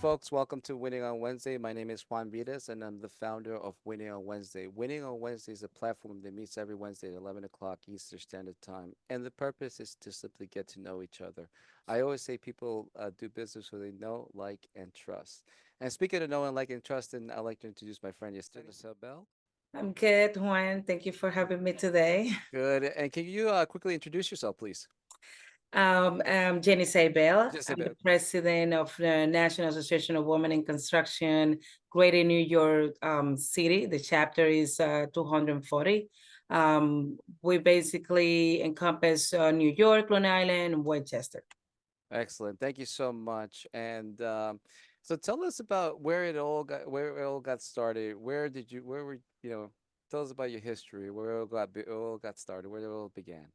folks. Welcome to Winning on Wednesday. My name is Juan Vides, and I'm the founder of Winning on Wednesday. Winning on Wednesday is a platform that meets every Wednesday at 11 o'clock Eastern Standard Time. And the purpose is to simply get to know each other. I always say people do business who they know, like, and trust. And speaking of knowing, like, and trust, and I'd like to introduce my friend Yenisei Bell. I'm good, Juan. Thank you for having me today. Good. And can you quickly introduce yourself, please? I'm Yenisei Bell. Just a I'm the bit. president of the National Association of Women in Construction, Greater New York City. The chapter is 240. We basically encompass New York, Long Island, and Westchester. Excellent. Thank you so much. And so tell us about where it all got started. Where were, tell us about your history, where it all got started, where it all began.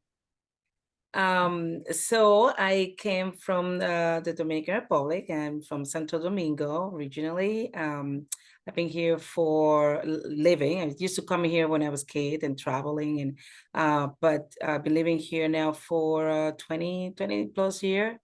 So I came from the Dominican Republic. I'm from Santo Domingo originally. I've been here for living. I used to come here when I was a kid and traveling, and but I've been living here now for 20 plus year.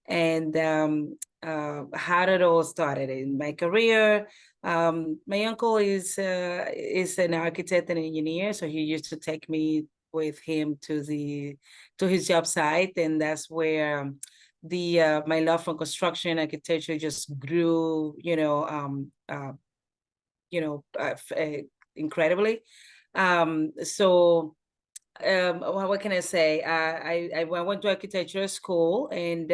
And how it all started in my career. My uncle is an architect and engineer, so he used to take me with him to his job site, and that's where the my love for construction architecture just grew, you know, uh, f- uh, incredibly. So what can I say? I went to architecture school, and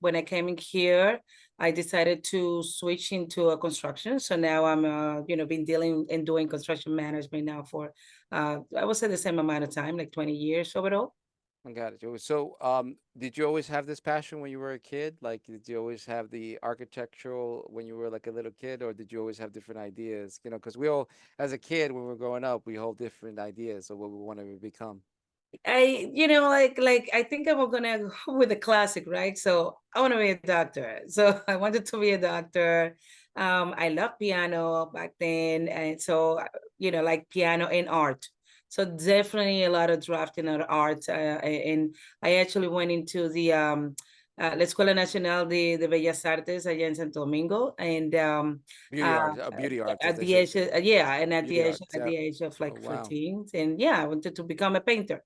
when I came in here, I decided to switch into a construction. So now I'm, been dealing and doing construction management now for, I would say the same amount of time, like 20 years overall. I got it. So, did you always have this passion when you were a kid? Like, did you always have the architectural when you were like a little kid, or did you always have different ideas? Because we all, as a kid, when we're growing up, we hold different ideas of what we want to become. Like I think I'm gonna go with the classic, right? So I want to be a doctor. So I wanted to be a doctor. I love piano back then, and so like piano and art. So definitely a lot of drafting of art, and I actually went into the La Escuela Nacional de Bellas Artes allá in Santo Domingo, and Beauty uh, art, beauty arts, as at they the say. age of, yeah, and Beauty arts. at Yeah. the age of Oh like wow. 14, and yeah, I wanted to become a painter.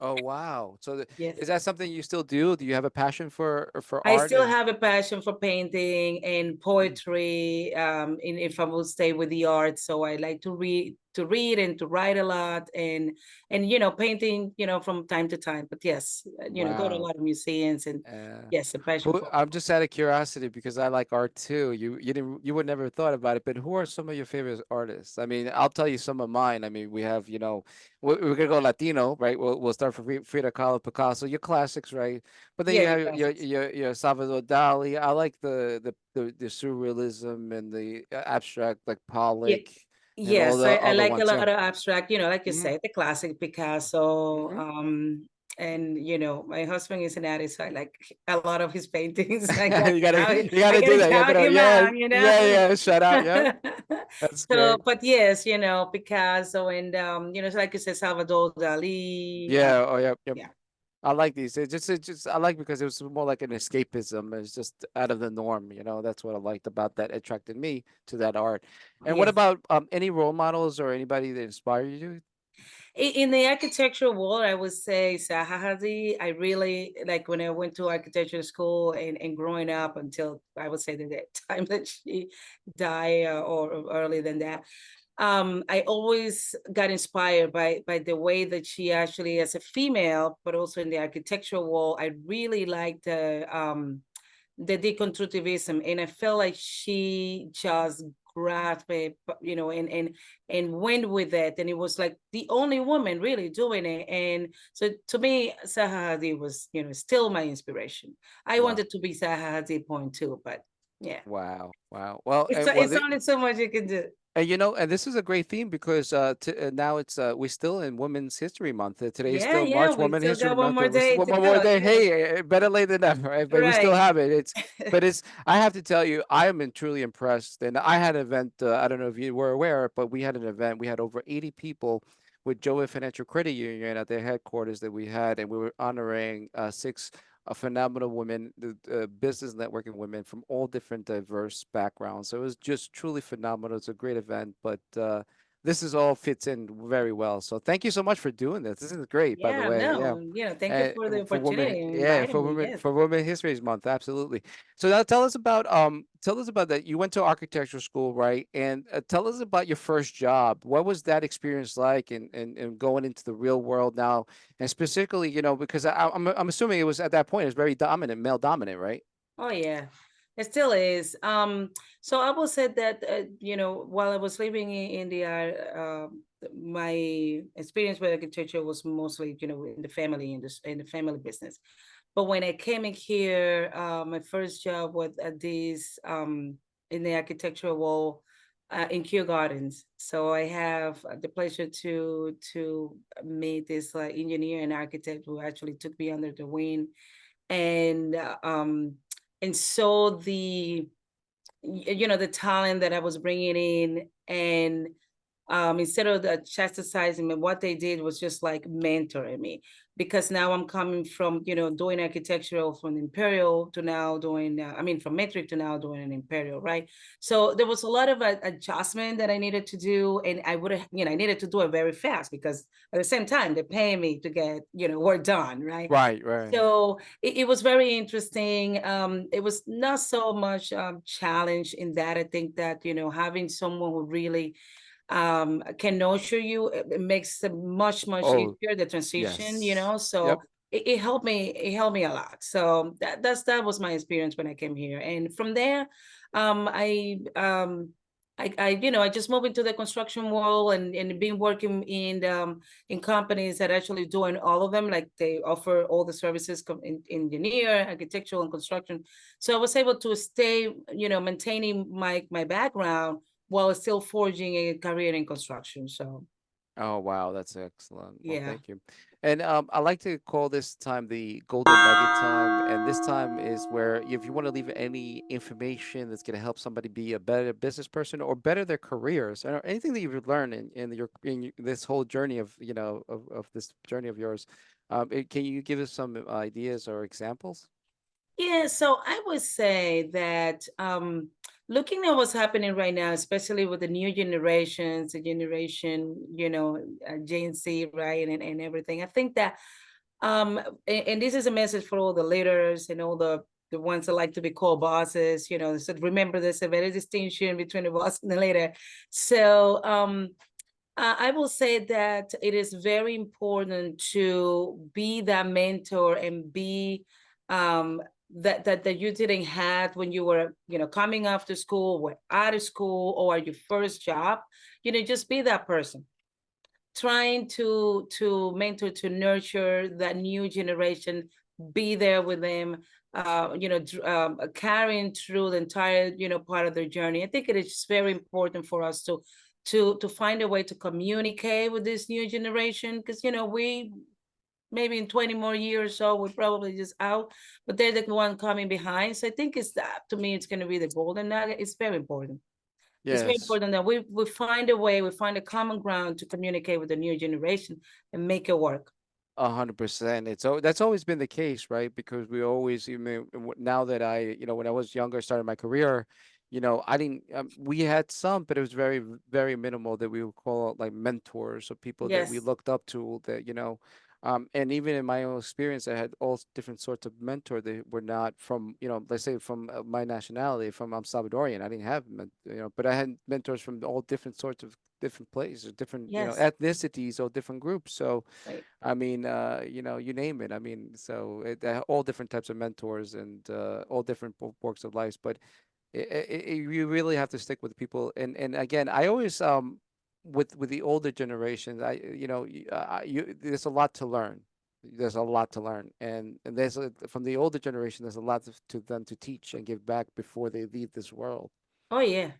Oh wow. So, Yes. is that something you still do? Do you have a passion for I art still and? have a passion for painting and Mm. poetry. And if I will stay with the arts, so I like to read and to write a lot, and painting, from time to time. But yes, go to a Wow. lot of museums, and Uh, yes, a passion for I'm just out of curiosity because I like art too. You would never have thought about it, but who are some of your favorite artists? I mean, I'll tell you some of mine. I mean, we have, we're gonna go Latino, right? We'll start from Frida Kahlo, Picasso, your classics, right? But then yeah, you your have classics. your Salvador Dali. I like the surrealism and the abstract, like Yeah. Pollock and all Yes, the I other like a ones. lot Yeah. of abstract, like you Hmm. say, the classic Picasso. Hmm. And my husband is an artist, so I like a lot of his paintings. I got You gotta I do gotta that. You count gotta, him yeah, out. yeah. Shout out. Yeah, that's So, great. but yes, Picasso, and so like you said, Salvador Dali. Yeah. Oh, yeah. Yeah, I like these. It just I like because it was more like an escapism. It's just out of the norm, That's what I liked about that. Attracted me to that art. And what yes. about any role models or anybody that inspire you? In the architectural world, I would say Zaha Hadid. I really like when I went to architecture school, and growing up until I would say the time that she died, or earlier than that. I always got inspired by the way that she actually, as a female, but also in the architectural world, I really liked the deconstructivism, and I felt like she just grasped it, and went with it, and it was like the only woman really doing it. And so to me, Zaha Hadid was, still my inspiration. I Wow. wanted to be Zaha Hadid point too, but yeah, Wow. Wow. Well, it's only so much you can do. and this is a great theme because now it's we're still in Women's History Month. Today is Yeah, still yeah, March we Women still History got one Month. more We're still day to one more go. day. Yes, Hey, better late than never, right? But we still right. have it. But I have to tell you, I am truly impressed. And I had an event. I don't know if you were aware, but we had an event. We had over 80 people with Joey Financial Credit Union at their headquarters that we had, and we were honoring six a phenomenal women, business networking women from all different diverse backgrounds. So it was just truly phenomenal. It's a great event, but this is all fits in very well. So thank you so much for doing this. This is great, by the Yeah, way. Yeah. no, Uh, thank you for the for women, opportunity and yeah, inviting me. Yes. for Women History Month, absolutely. So now tell us about that. You went to architecture school, right? And tell us about your first job. What was that experience like, and going into the real world now, and specifically, because I'm assuming it was at that point it was very dominant, male dominant, right? Oh yeah, it still is. So I will say that while I was living in India, my experience with architecture was mostly in the family in the family business. But when I came in here, my first job was at this in the architectural wall in Kew Gardens. So I have the pleasure to meet this engineer and architect who actually took me under the wing and saw the talent that I was bringing in, and instead of the chastising me, what they did was just like mentoring me, because now I'm coming from doing architectural from imperial to now doing from metric to now doing an imperial, right? So there was a lot of adjustment that I needed to do, and I would have I needed to do it very fast, because at the same time they're paying me to get work done, right? Right, right. So it was very interesting. It was not so much challenge in that. I think that having someone who really can nurture you, it makes it much Oh, easier the transition, yes. so Yep. it helped me a lot. So that was my experience when I came here, and from there um i um I just moved into the construction world, and been working in companies that actually doing all of them, like they offer all the services in engineer, architectural, and construction. So I was able to stay maintaining my background while still forging a career in construction. So Oh, wow, that's excellent. Well, yeah. thank you. And I like to call this time the golden nugget time. And this time is where if you want to leave any information that's going to help somebody be a better business person or better their careers, or anything that you've learned this whole journey of, of this journey of yours, can you give us some ideas or examples? Yeah, so I would say that looking at what's happening right now, especially with the new generations, the generation, Gen Z, right, and everything, I think that, and this is a message for all the leaders and all the ones that like to be called bosses, so remember there's a very distinction between the boss and the leader. So I will say that it is very important to be that mentor and be that you didn't have when you were coming after school, were out of school, or your first job. Just be that person, trying to mentor, to nurture that new generation, be there with them, carrying through the entire part of their journey. I think it is just very important for us to find a way to communicate with this new generation, because we maybe in 20 more years or so we're probably just out, but they're the one coming behind. So I think it's that, to me, it's going to be the golden nugget. It's very important. It's very Yes. important that we find a way, we find a common ground to communicate with the new generation and make it work. 100%. That's always been the case, right? Because we always, now that when I was younger, started my career, I didn't, we had some, but it was very, very minimal that we would call like mentors or people that we Yes. looked up to that, and even in my own experience, I had all different sorts of mentor that were not from, let's say from my nationality, from I'm Salvadorian. I didn't have, but I had mentors from all different sorts of different places, different, Yes. ethnicities or different groups. So, Right. I mean, you name it. I mean, so all different types of mentors and all different walks of life. But you really have to stick with people. And again, I always with the older generations, there's a lot to learn. There's a lot to learn, and from the older generation, there's a lot to them to teach and give back before they leave this world. Oh yeah.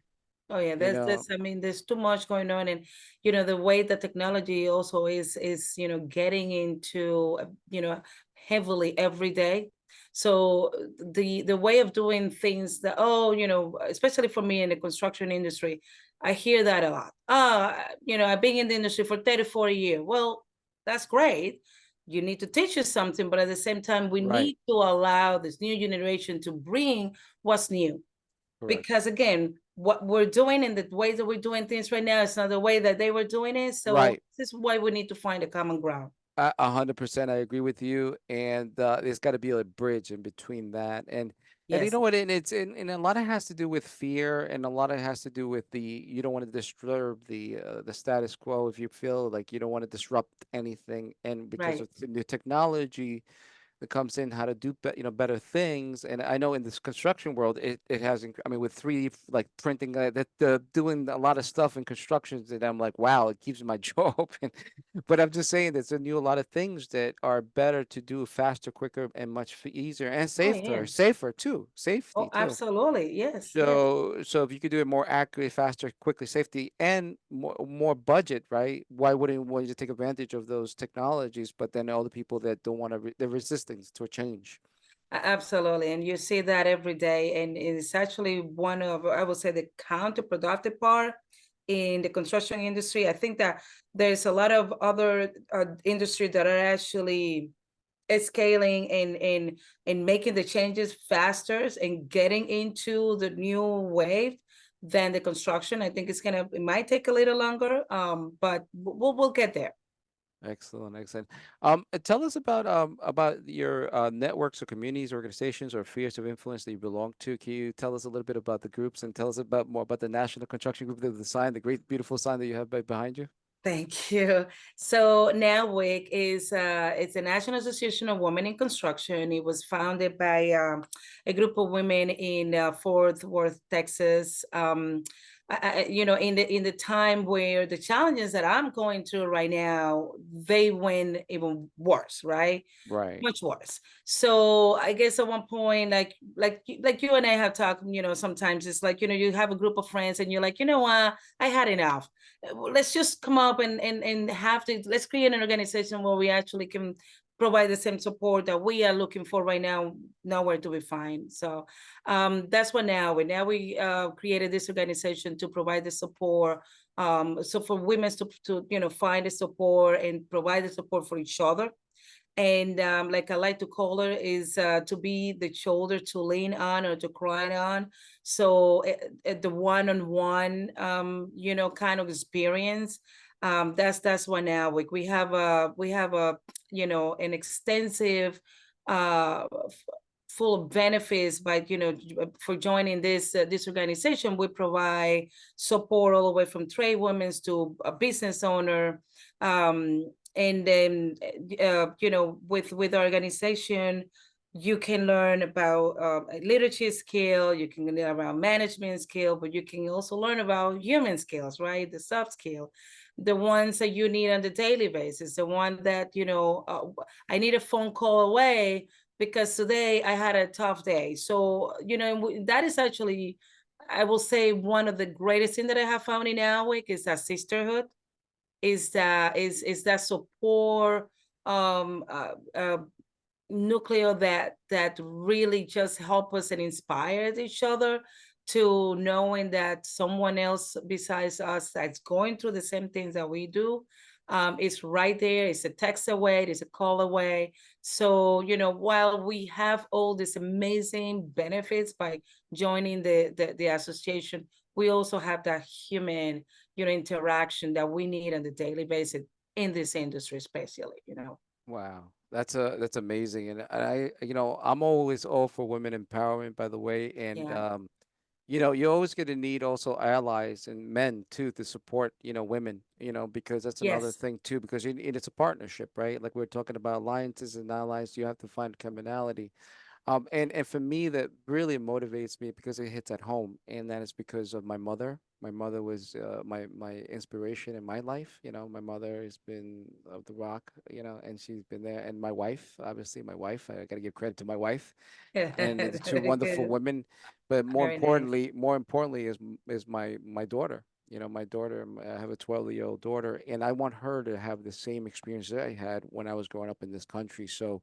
Oh yeah, You there's know, I mean there's too much going on, and the way that technology also is getting into heavily every day. So the way of doing things that, especially for me in the construction industry, I hear that a lot. I've been in the industry for 30, 40 years. Well, that's great, you need to teach us something, but at the same time, we Right. need to allow this new generation to bring what's new. Correct. Because again, what we're doing and the ways that we're doing things right now is not the way that they were doing it. So Right. this is why we need to find a common ground. 100%, I agree with you, and there's got to be a bridge in between that, and you Yes, know what, and and a lot of it has to do with fear, and a lot of it has to do with you don't want to disturb the status quo if you feel like you don't want to disrupt anything, and because right. of the new technology that comes in how to do better things. And I know in this construction world it has I mean with 3D like printing that doing a lot of stuff in constructions that I'm like, wow, it keeps my jaw open. But I'm just saying there's a lot of things that are better to do faster, quicker, and much easier and Oh safer, yes. safer too, Oh, safety too. absolutely. Yes, yes. So if you could do it more accurate, faster, quickly, safety, and more budget, right? Why wouldn't you want to take advantage of those technologies? But then all the people that don't want to, they're resisting to a change. Absolutely. And you see that every day. And it's actually one of, I would say, the counterproductive part in the construction industry. I think that there's a lot of other industry that are actually scaling and making the changes faster and getting into the new wave than the construction. I think it might take a little longer, but we'll get there. Excellent, excellent. Tell us about your networks or communities, organizations, or spheres of influence that you belong to. Can you tell us a little bit about the groups and tell us about more about the National Construction Group, the sign, the great, beautiful sign that you have behind you? Thank you. So NAWIC is it's a National Association of Women in Construction. It was founded by a group of women in Fort Worth, Texas. In the time where the challenges that I'm going through right now, they went even worse, right? Right. Much worse. So I guess at one point, like you and I have talked, sometimes it's like, you have a group of friends and you're like, you know what, I had enough. Let's just come up and let's create an organization where we actually can provide the same support that we are looking for right now, nowhere to be found. So that's what we created this organization to provide the support. So for women to find the support and provide the support for each other. And like I like to call her, is to be the shoulder to lean on or to cry on. So at the one-on-one, kind of experience. That's one now. We have a an extensive full of benefits by for joining this organization. We provide support all the way from trade women to a business owner, and then with our organization you can learn about leadership skill, you can learn about management skill, but you can also learn about human skills, right? The soft skill, the ones that you need on the daily basis, the one that I need a phone call away because today I had a tough day. So that is actually, I will say, one of the greatest thing that I have found in AWIC is that sisterhood, is that support, um uh, uh, nucleo that really just help us and inspire each other to knowing that someone else besides us that's going through the same things that we do, is right there. It's a text away, it's a call away. So while we have all these amazing benefits by joining the association, we also have that human interaction that we need on the daily basis in this industry, especially. Wow. That's amazing. And I'm always all for women empowerment, by the way. And Yeah. you're always going to need also allies and men too to support, women, because that's another Yes. thing too, because it's a partnership, right? Like we're talking about alliances and allies, you have to find commonality. And for me, that really motivates me because it hits at home, and that is because of my mother. My mother was my inspiration in my life. My mother has been of the rock, and she's been there. And my wife, obviously, my wife. I got to give credit to my wife and the two wonderful Good. women. But Very nice. more importantly, is my daughter. My daughter. I have a 12-year-old daughter, and I want her to have the same experience that I had when I was growing up in this country. So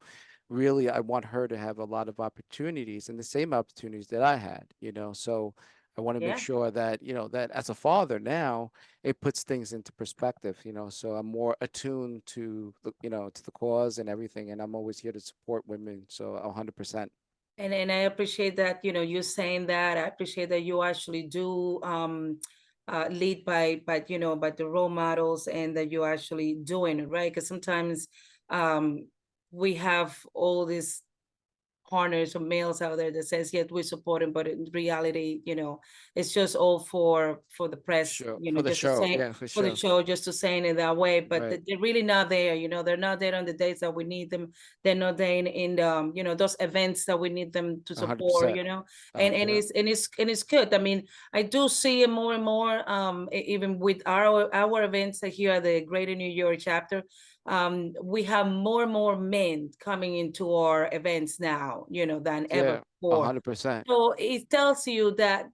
really I want her to have a lot of opportunities and the same opportunities that I had. So I want to make Yeah. sure that, that as a father now, it puts things into perspective, so I'm more attuned to to the cause and everything, and I'm always here to support women. So 100%. And I appreciate that, you saying that. I appreciate that you actually do lead by the role models, and that you're actually doing it, right? Because sometimes um we have all these partners or males out there that says, yes, we support him, but in reality, it's just all for the press, Sure. For the just to show. say, Yeah, for for the sure. show, just to saying it that way. But Right. they're really not there. They're not there on the days that we need them. They're not there in the, those events that we need them to support. 100%. And it's good. I mean, I do see it more and more. Even with our events here at the Greater New York chapter, we have more and more men coming into our events now, than ever Yeah, before. 100%. So it tells you that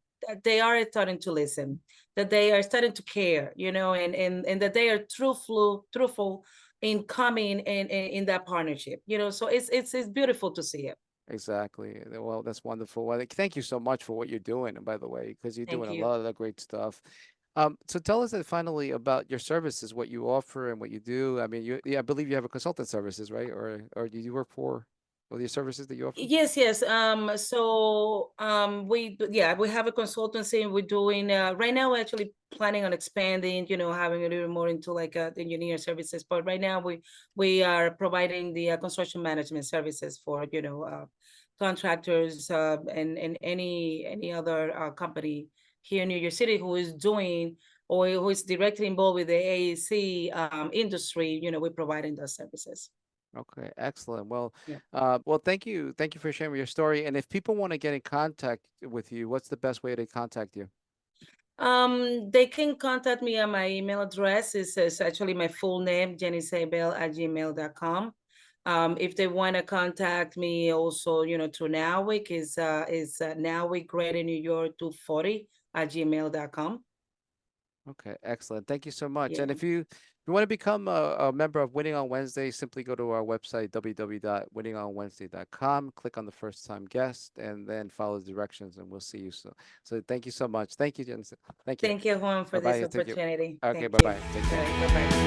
they are starting to listen, that they are starting to care, and that they are truthful in coming in that partnership, so it's beautiful to see it. Exactly. Well, that's wonderful. Well, thank you so much for what you're doing, by the way, because you're doing Thank a you. lot of great stuff. So tell us finally about your services, what you offer and what you do. I mean, I believe you have a consultant services, right? Or do you work for all your services that you offer? Yes, yes. So we have a consultancy. We're doing right now. We're actually planning on expanding. Having a little more into like the engineer services. But right now we are providing the construction management services for contractors and any other company here in New York City who is doing or who is directly involved with the AEC industry. We're providing those services. Okay, excellent. Well, Yeah. thank you for sharing your story. And if people want to get in contact with you, what's the best way to contact you? They can contact me on my email address. It's actually my full name, jenisebell@gmail.com. If they want to contact me also, through NAWIC is NAWIC Greater New York 240 @gmail.com. Okay, excellent. Thank you so much. And Yeah. if you want to become a member of Winning on Wednesday, simply go to our website, www.winningonwednesday.com, click on the first time guest, and then follow the directions, and we'll see you. So thank you so much. Thank you, Jensen. Thank you. Thank you, Juan, Bye for this bye. Thank you. opportunity. Okay, Thank bye you. bye. Take All care. right, bye-bye.